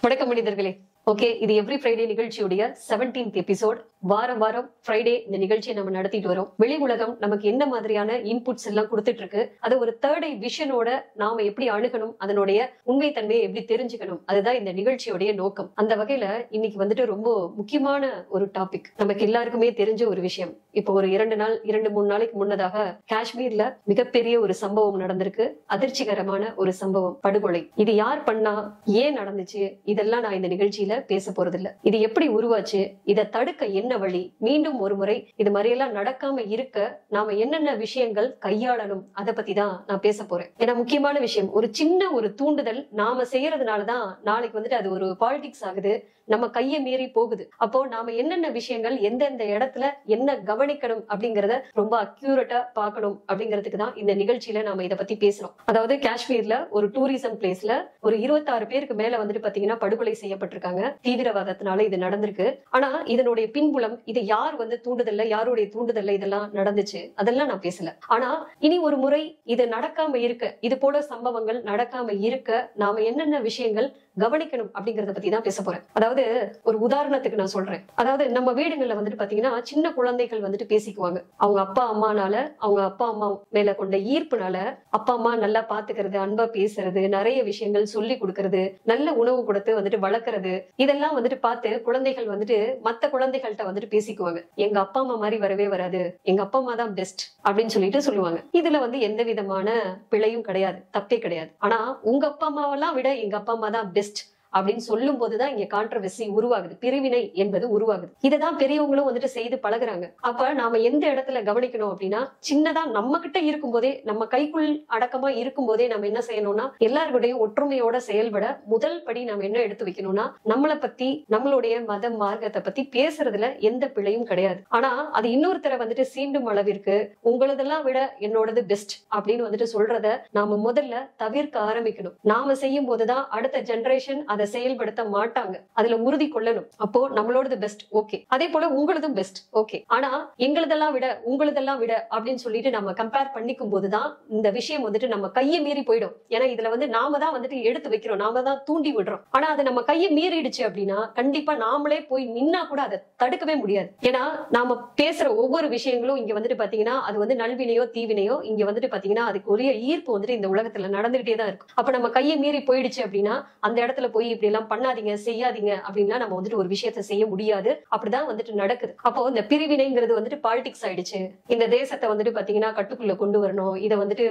வணக்கம் மனிதர்களே. ஓகே, இது எவ்ரி ஃப்ரைடே நிகழ்ச்சியுடைய 17th எபிசோட். வாரம் வாரம் ஃப்ரைடே இந்த நிகழ்ச்சியை நம்ம நடத்திட்டு வரோம். வெளி உலகம் நமக்கு என்ன மாதிரியான இன்புட்ஸ் எல்லாம் கொடுத்துட்டு இருக்கு, அதை ஒரு தேர்ட் ஐ விஷனோட நாம எப்படி அணுகணும், அதனுடைய உண்மை தன்மையை எப்படி தெரிஞ்சுக்கணும், அதுதான் இந்த நிகழ்ச்சியுடைய நோக்கம். அந்த வகையில இன்னைக்கு வந்துட்டு ரொம்ப முக்கியமான ஒரு டாபிக், நமக்கு எல்லாருக்குமே தெரிஞ்ச ஒரு விஷயம். இப்போ ஒரு 2-3 நாளைக்கு முன்னதாக காஷ்மீர்ல மிகப்பெரிய ஒரு சம்பவம் நடந்திருக்கு. அதிர்ச்சிகரமான ஒரு சம்பவம், படுகொலை. இது யார் பண்ணா, ஏன் நடந்துச்சு, இதெல்லாம் நான் இந்த நிகழ்ச்சியில பேச போறதில்ல. இது எப்படி உருவாச்சு, இதை தடுக்க என்ன வழி, மீண்டும் ஒரு முறை இது மாதிரியெல்லாம் நடக்காம இருக்க நாம என்னென்ன விஷயங்கள் கையாளணும், அதை பத்தி தான் நான் பேச போறேன். ஏன்னா முக்கியமான விஷயம், ஒரு சின்ன ஒரு தூண்டுதல் நாம செய்யறதுனாலதான் நாளைக்கு வந்துட்டு அது ஒரு பாலிடிக்ஸ் ஆகுது, நம்ம கையை மீறி போகுது. அப்போ நாம என்னென்ன விஷயங்கள் எந்தெந்த இடத்துல என்ன கவனிக்கணும் அப்படிங்கறத ரொம்ப அக்யூரேட்டா பார்க்கணும் அப்படிங்கிறதுக்கு தான் இந்த நிகழ்ச்சியில நாம இதை பத்தி பேசுறோம். அதாவது காஷ்மீர்ல ஒரு டூரிசம் பிளேஸ்ல ஒரு 26 பேருக்கு மேல வந்துட்டு பாத்தீங்கன்னா படுகொலை செய்யப்பட்டிருக்காங்க. தீவிரவாதத்தினால இது நடந்திருக்கு. ஆனா இதனுடைய பின்புலம், இது யார் தூண்டுதல்ல, யாருடைய தூண்டுதல்ல இதெல்லாம் நடந்துச்சு, அதெல்லாம் நான் பேசல. ஆனா இனி ஒரு முறை இது நடக்காம இருக்க, இது போல சம்பவங்கள் நடக்காம இருக்க நாம என்னென்ன விஷயங்கள் கவனிக்கணும் அப்படிங்கறத பத்தி தான் பேச போறேன். அதாவது ஒரு உதாரணத்துக்கு நான் சொல்றேன். அதாவது நம்ம வீடுகள்ல வந்துட்டு பாத்தீங்கன்னா சின்ன குழந்தைகள் வந்துட்டு பேசிக்குவாங்க. அவங்க அப்பா அம்மானால, அவங்க அப்பா அம்மா மேல கொண்ட ஈர்ப்புனால அப்பா அம்மா நல்லா பாத்துக்கிறது, அன்பா பேசுறது, நிறைய விஷயங்கள் சொல்லி கொடுக்கறது, நல்ல உணவு கொடுத்து வந்துட்டு வளர்க்கறது, இதெல்லாம் வந்துட்டு பார்த்து குழந்தைகள் வந்துட்டு மத்த குழந்தைகள்கிட்ட வந்துட்டு பேசிக்குவாங்க. எங்க அப்பா அம்மா மாதிரி வரவே வராது, எங்க அப்பா அம்மா தான் பெஸ்ட் அப்படின்னு சொல்லிட்டு சொல்லுவாங்க. இதுல எந்த விதமான பிழையும் கிடையாது, தப்பே கிடையாது. ஆனா உங்க அப்பா அம்மாவெல்லாம் விட எங்க அப்பா அம்மா தான் பெஸ்ட் அப்படின்னு சொல்லும் போதுதான் இங்க கான்ட்ரவர்சி உருவாகுது, பிரிவினை என்பது உருவாகுது. இததான் பெரியவங்களும் வந்துட்டு செய்து பழகுறாங்க. அப்ப நாம எந்த இடத்துல கவனிக்கணும் அப்படின்னா, சின்னதா நம்ம கிட்ட இருக்கும் போதே, நம்ம கைக்குள் அடக்கமா இருக்கும் போதே நம்ம என்ன செய்யணும்னா, எல்லாருடைய ஒற்றுமையோட செயல்பட முதல் படி நம்ம என்ன எடுத்து வைக்கணும்னா, நம்மளை பத்தி, நம்மளுடைய மத மார்க்கத்தை பத்தி பேசுறதுல எந்த பிழையும் கிடையாது. ஆனா அது இன்னொருத்தரை வந்துட்டு சீண்டும் அளவிற்கு உங்களதெல்லாம் விட என்னோடது பெஸ்ட் அப்படின்னு வந்துட்டு சொல்றத நாம முதல்ல தவிர்க்க ஆரம்பிக்கணும். நாம செய்யும் போதுதான் அடுத்த ஜெனரேஷன் அதை செயல்படுத்த மாட்டாங்க. அதுல உறுதி கொள்ளணும். அப்போ நம்மளோடது பெஸ்ட், ஓகே, அதே போல உங்களதும் பெஸ்ட், ஓகே. ஆனா எங்களதெல்லாம் விட உங்களதெல்லாம் விட அப்படின்னு சொல்லிட்டு நம்ம கம்பேர் பண்ணிக்கும் போதுதான் இந்த விஷயம் வந்துட்டு நம்ம கையை மீறி போயிடும். ஏன்னா இதுல நாம தான் வந்துட்டு எடுத்து வைக்கிறோம், நாம தான் தூண்டி விடுறோம். ஆனா அது நம்ம கையை மீறிடுச்சு அப்படின்னா கண்டிப்பா நாமளே போய் நின்னா கூட அதை தடுக்கவே முடியாது. ஏன்னா நாம பேசுற ஒவ்வொரு விஷயங்களும் இங்க வந்துட்டு பாத்தீங்கன்னா அது நல்வினையோ தீவினையோ இங்க வந்துட்டு பாத்தீங்கன்னா அதுக்கு ஒரே ஈர்ப்பு வந்துட்டு இந்த உலகத்துல நடந்துகிட்டே தான் இருக்கும். அப்ப நம்ம கையை மீறி போயிடுச்சு அப்படின்னா அந்த இடத்துல போய் இப்படி எல்லாம் பண்ணாதீங்க, செய்யாதீங்க அப்படின்னா நம்ம வந்துட்டு ஒரு விஷயத்த செய்ய முடியாது. அப்படிதான் வந்துட்டு நடக்குது. அப்போ இந்த பிரிவினைங்கிறது வந்துட்டு பாலிடிக்ஸ் ஆயிடுச்சு. இந்த தேசத்தை வந்துட்டு பாத்தீங்கன்னா கட்டுக்குள்ள கொண்டு வரணும், இதை வந்துட்டு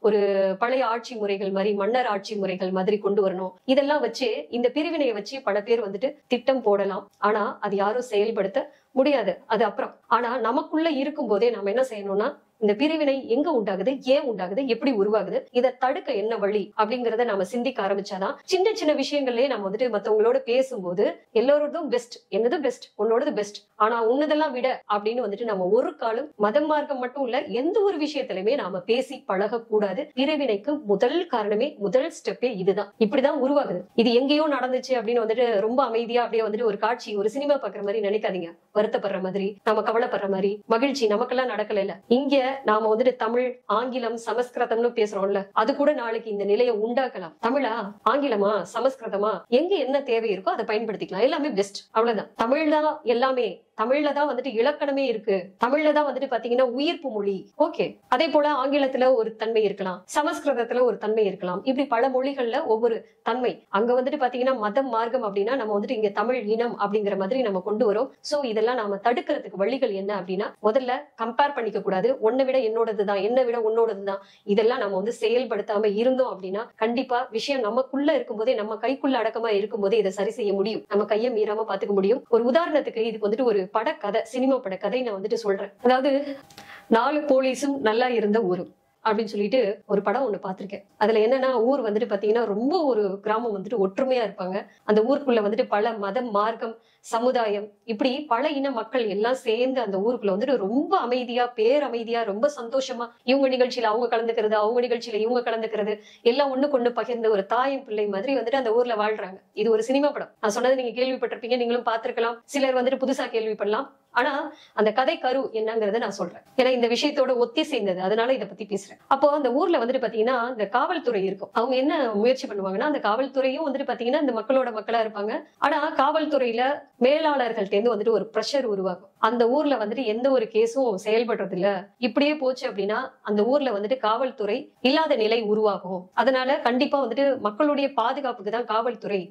ஒரு பழைய ஆட்சி முறைகள் மாதிரி, மன்னர் ஆட்சி முறைகள் மாதிரி கொண்டு வரணும். இதெல்லாம் வச்சு, இந்த பிரிவினையை வச்சு பல பேர் வந்துட்டு திட்டம் போடலாம். ஆனா அது யாரும் செயல்படுத்த முடியாது, அது அப்புறம். ஆனா நமக்குள்ள இருக்கும் போதே நாம என்ன செய்யணும்னா, இந்த பிரிவினை எங்க உண்டாகுது, ஏன் உண்டாகுது, எப்படி உருவாகுது, இதை தடுக்க என்ன வழி அப்படிங்கறத நாம சிந்திக்க ஆரம்பிச்சாதான் சின்ன சின்ன விஷயங்கள்லயே நம்ம வந்துட்டு மத்தவங்களோட பேசும்போது எல்லாரோடதும் பெஸ்ட், என்னது பெஸ்ட், உன்னோடது பெஸ்ட், ஆனா உன்னதெல்லாம் விட அப்படின்னு வந்துட்டு நம்ம ஒரு காலம் மதம் மார்க்கம் மட்டும் இல்ல, எந்த ஒரு விஷயத்திலுமே நாம பேசி பழக கூடாது. பிரிவினைக்கு முதல் காரணமே, முதல் ஸ்டெப்பே இதுதான். இப்படிதான் உருவாகுது. இது எங்கேயோ நடந்துச்சு அப்படின்னு வந்துட்டு ரொம்ப அமைதியா அப்படியே வந்துட்டு ஒரு காட்சி, ஒரு சினிமா பாக்குற மாதிரி நினைக்காதீங்க. வருத்தப்படுற மாதிரி, நாம கவலைப்படுற மாதிரி, மகிழ்ச்சி நமக்கெல்லாம் நடக்கல. இல்ல, இங்க நாம வந்துட்டு தமிழ், ஆங்கிலம், சமஸ்கிருதம்னு பேசுறோம்ல, அது கூட நாளைக்கு இந்த நிலையை உண்டாக்கலாம். தமிழா, ஆங்கிலமா, சமஸ்கிருதமா, எங்க என்ன தேவை இருக்கோ அதை பயன்படுத்திக்கலாம். எல்லாமே பெஸ்ட், அவ்வளவுதான். தமிழ் தான் எல்லாமே, தமிழ்ல தான் வந்துட்டு இலக்கணமே இருக்கு, தமிழ்ல தான் வந்துட்டு பாத்தீங்கன்னா உயிர்ப்பு மொழி, ஓகே. அதே போல ஆங்கிலத்துல ஒரு தன்மை இருக்கலாம், சமஸ்கிருதத்துல ஒரு தன்மை இருக்கலாம். இப்படி பல மொழிகள்ல ஒவ்வொரு தன்மை. அங்க வந்துட்டு பாத்தீங்கன்னா மதம் மார்க்கம் அப்படின்னா நம்ம வந்துட்டு இங்க தமிழ் இனம் அப்படிங்கிற மாதிரி நம்ம கொண்டு வரோம். சோ இதெல்லாம் நாம தடுக்கிறதுக்கு வழிகள் என்ன அப்படின்னா, முதல்ல கம்பேர் பண்ணிக்க கூடாது. உன்னை விட என்னோடதுதான், என்னை விட உன்னோடதுதான், இதெல்லாம் நம்ம செயல்படுத்தாம இருந்தோம் அப்படின்னா கண்டிப்பா விஷயம் நமக்குள்ள இருக்கும்போதே, நம்ம கைக்குள்ள அடக்கமா இருக்கும்போதே இதை சரி செய்ய முடியும். நம்ம கையை மீறாம பாத்துக்க முடியும். ஒரு உதாரணத்துக்கு இதுக்கு வந்துட்டு ஒரு படக்கதை, சினிமா படக்கதை நான் வந்துட்டு சொல்றேன். அதாவது 4 போலீஸும் நல்லா இருந்த ஊரும் அப்படின்னு சொல்லிட்டு ஒரு படம் ஒண்ணு பாத்திருக்கேன். அதுல என்னன்னா, ஊர் வந்துட்டு பாத்தீங்கன்னா ரொம்ப ஒரு கிராமம் வந்துட்டு ஒற்றுமையா இருப்பாங்க. அந்த ஊருக்குள்ள வந்துட்டு பல மதம், மார்க்கம், சமுதாயம், இப்படி பல இன மக்கள் எல்லாம் சேர்ந்து அந்த ஊருக்குள்ள வந்துட்டு ரொம்ப அமைதியா, பேரமைதியா, ரொம்ப சந்தோஷமா, இவங்க நிகழ்ச்சியில அவங்க கலந்துக்கிறது, அவங்க நிகழ்ச்சியில இவங்க கலந்துக்கிறது, எல்லாம் ஒண்ணு கொண்டு பகிர்ந்த ஒரு தாயும் பிள்ளை மாதிரி வந்துட்டு அந்த ஊர்ல வாழ்றாங்க. இது ஒரு சினிமா படம். நான் சொன்னது நீங்க கேள்விப்பட்டிருப்பீங்க, நீங்களும் பார்த்திருக்கலாம். சிலர் வந்துட்டு புதுசா கேள்விப்படலாம். ஆனா அந்த கதை கரு என்னங்கறத நான் சொல்றேன். ஏன்னா இந்த விஷயத்தோட ஒத்தி சேர்ந்தது, அதனால இதை பத்தி பேசுறேன். பேசுறேன். அப்போ அந்த ஊர்ல வந்துட்டு பாத்தீங்கன்னா இந்த காவல்துறை இருக்கும். அவங்க என்ன முயற்சி பண்ணுவாங்கன்னா, அந்த காவல்துறையும் வந்துட்டு பாத்தீங்கன்னா இந்த மக்களோட மக்களா இருப்பாங்க. ஆனா காவல்துறையில மேலாளர்கள்ட்ட இருந்து வந்துட்டு ஒரு பிரஷர் உருவாகும். அந்த ஊர்ல வந்துட்டு எந்த ஒரு கேஸும் செயல்படுறது இல்ல, இப்படியே போச்சு அப்படின்னா அந்த ஊர்ல வந்துட்டு காவல்துறை இல்லாத நிலை உருவாகும். அதனால கண்டிப்பா வந்துட்டு மக்களுடைய பாதுகாப்புக்கு தான் காவல்துறை.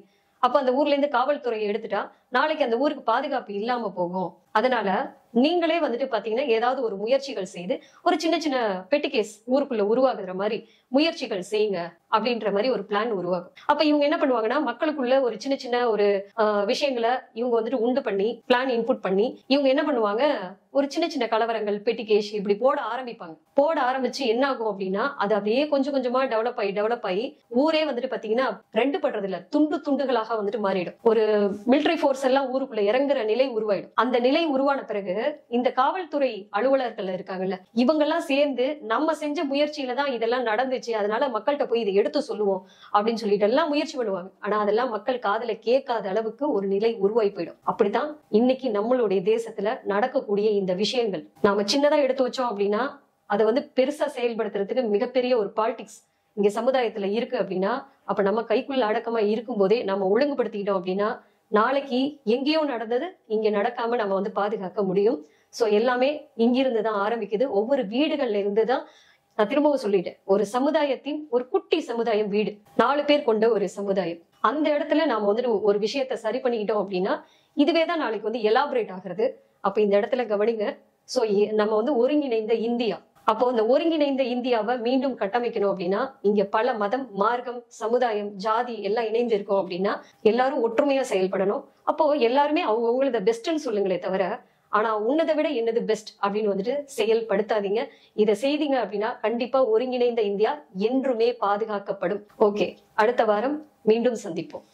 அப்ப அந்த ஊர்ல இருந்து காவல்துறையை எடுத்துட்டா நாளைக்கு அந்த ஊருக்கு பாதுகாப்பு இல்லாம போகும். அதனால நீங்களே வந்துட்டு பாத்தீங்கன்னா ஏதாவது ஒரு முயற்சிகள் செய்து ஒரு சின்ன சின்ன பெட்டி கேஸ் ஊருக்குள்ள உருவாகுற மாதிரி முயற்சிகள் செய்யுங்க அப்படின்ற மாதிரி ஒரு பிளான் உருவாகும். அப்ப இவங்க என்ன பண்ணுவாங்கன்னா, மக்களுக்குள்ள ஒரு சின்ன சின்ன ஒரு விஷயங்களை இவங்க வந்துட்டு உண்டு பண்ணி பிளான் இன்புட் பண்ணி இவங்க என்ன பண்ணுவாங்க, ஒரு சின்ன சின்ன கலவரங்கள் பெட்டி கேஸ் இப்படி போட ஆரம்பிப்பாங்க. போட ஆரம்பிச்சு என்ன ஆகும் அப்படின்னா, அது அப்படியே கொஞ்சம் கொஞ்சமா டெவலப் ஆகி ஊரே வந்துட்டு பாத்தீங்கன்னா ரெண்டு பண்றது இல்ல, துண்டு துண்டுகளாக வந்துட்டு மாறிடும். ஒரு மிலிட்டரி போர்ஸ் எல்லாம் ஊருக்குள்ள இறங்குற நிலை உருவாயிடும். அந்த நிலை உருவான பிறகு இந்த காவல்துறை அலுவலர்கள் இருக்காங்கல்ல, இவங்க எல்லாம் சேர்ந்து நம்ம செஞ்ச முயற்சியில தான் இதெல்லாம் நடந்துச்சு, அதனால மக்கள்கிட்ட போய் இதை எடுத்து சொல்லுவோம் அப்படின்னு சொல்லிட்டு எல்லாம் முயற்சி பண்ணுவாங்க. ஆனா அதெல்லாம் மக்கள் காதுல கேட்காத அளவுக்கு ஒரு நிலை உருவாகி போயிடும். அப்படித்தான் இன்னைக்கு நம்மளுடைய தேசத்துல நடக்கக்கூடிய இந்த விஷயங்கள். நாம சின்னதா எடுத்து வச்சோம் அப்படின்னா அதை வந்து பெருசா செயல்படுத்துறதுக்கு மிகப்பெரிய ஒரு பாலிடிக்ஸ் இங்க சமுதாயத்துல இருக்கு அப்படின்னா, அப்ப நம்ம கைக்குள்ள அடக்கமா இருக்கும் போதே நம்ம ஒழுங்குபடுத்திக்கிட்டோம் அப்படின்னா நாளைக்கு எங்கேயோ நடந்தது இங்க நடக்காம நம்ம வந்து பாதுகாக்க முடியும். சோ எல்லாமே இங்கிருந்து தான் ஆரம்பிக்குது. ஒவ்வொரு வீடுகள்ல இருந்துதான். நான் திரும்பவும் சொல்லிட்டேன், ஒரு சமுதாயத்தின் ஒரு குட்டி சமுதாயம் வீடு, 4 பேர் கொண்ட ஒரு சமுதாயம். அந்த இடத்துல நாம வந்துட்டு ஒரு விஷயத்த சரி பண்ணிக்கிட்டோம் அப்படின்னா இதுவேதான் நாளைக்கு வந்து எலாபரேட் ஆகுறது. அப்ப இந்த இடத்துல கவனிங்க. சோ நம்ம வந்து ஒருங்கிணைந்த இந்தியா, அப்போ இந்த ஒருங்கிணைந்த இந்தியாவை மீண்டும் கட்டமைக்கணும் அப்படின்னா இங்க பல மதம், மார்க்கம், சமுதாயம், ஜாதி எல்லாம் இணைந்து இருக்கோம் அப்படின்னா எல்லாரும் ஒற்றுமையா செயல்படணும். அப்போ எல்லாருமே அவங்களோட பெஸ்ட்ன்னு சொல்லுங்களே தவிர, ஆனா உன்னதை விட என்னது பெஸ்ட் அப்படின்னு வந்துட்டு செயல்படுத்தாதீங்க. இதை செய்தீங்க அப்படின்னா கண்டிப்பா ஒருங்கிணைந்த இந்தியா என்றுமே பாதுகாக்கப்படும். ஓகே, அடுத்த வாரம் மீண்டும் சந்திப்போம்.